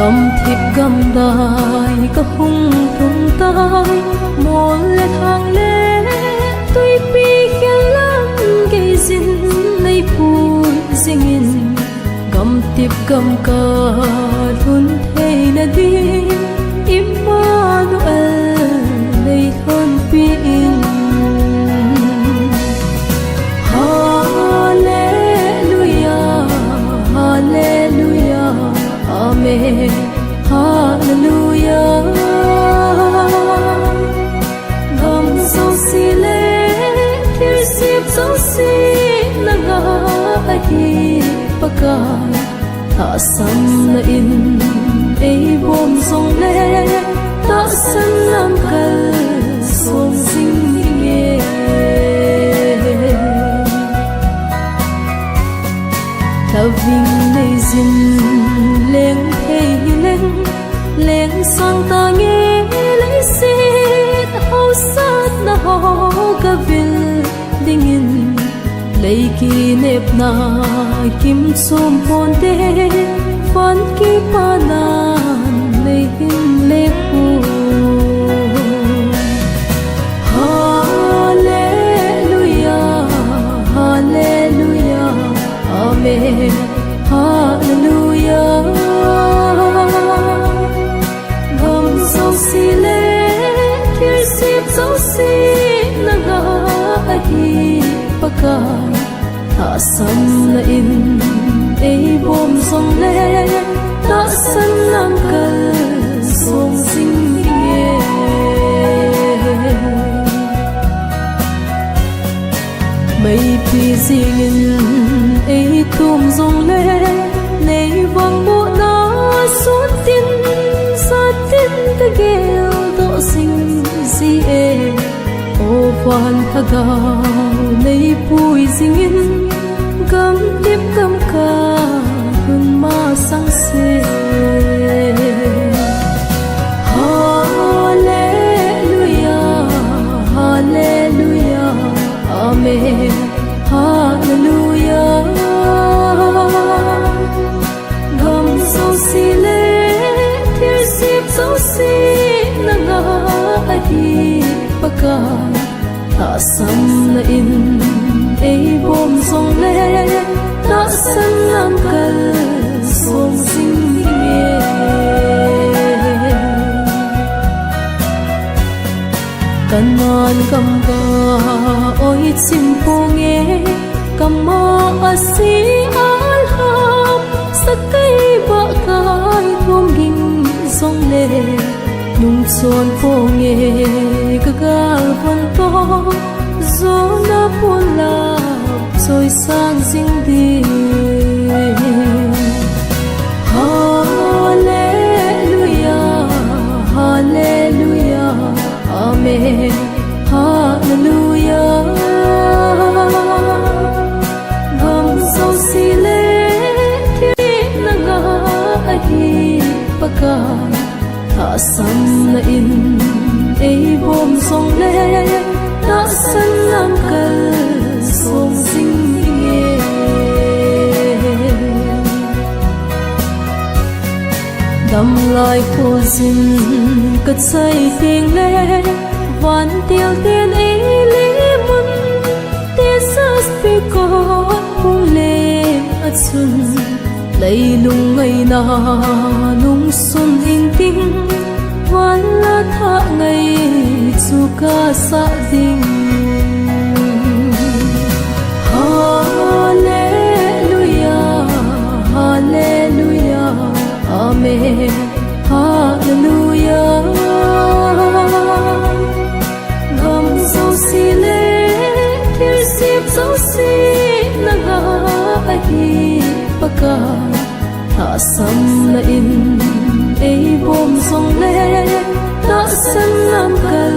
gầm thịt gầm đài có hung tung tai một lệ thang lệ tôi bi khen lắm gây dinh nay vui dinh in gầm tiếp gầm ca luôn thấy là đi Emmanuel nay hơn pin Hallelujah Hallelujah Amen Hallelujah gầm sâu xì lệ thiên xếp sâu xì naga ahi pakai ta san na in ei bom song le ta san nam kal song sing ye ta vinh nei zin leng thei leng sang ta nghe lấy xin hao sát na ho ka vil ding in lấy ki nep na kim som pon te fan ki panan lấy hin le hu Hallelujah Hallelujah Amen Hallelujah dấu xì lệ thiên xếp dấu xì naga ahi pakai ta san na in ei bom song le ta san nam kal song sing ye mây pi zing ei tum song le nei vang bộ na suốt tin sa tin ta gel do sing si e o van tha gao nei pui sing in gam tiếp gam ca kun ma sang se Hallelujah Hallelujah Amen Hallelujah gam sâu xì lệ thiên xếp sâu xì naga ahi pakai ta san na in ei bom song le ta san nam kal song sing ye kanan kam ga oi chim po nge kama asi alham sakai ba kai thom ging song le nung son po nge gagal van to zona pula soi sang sing di Hallelujah Hallelujah Amen Hallelujah gam sâu xì lệ thiên naga ahi pakai ta san na in ei bom song le ta san nam kal song sing ye đam lai khô zin cất say tiếng le van tiêu tiên ấy lý mun tia sas pi ko hung le at sun lấy lung ngày na nung xuân in tinh van la tha ngày chu ca sa ding Hallelujah Hallelujah Amen Hallelujah gam sâu xì lệ thiên xếp sâu xì naga ahi pakai ta san na in ei bom song le ta san nam kal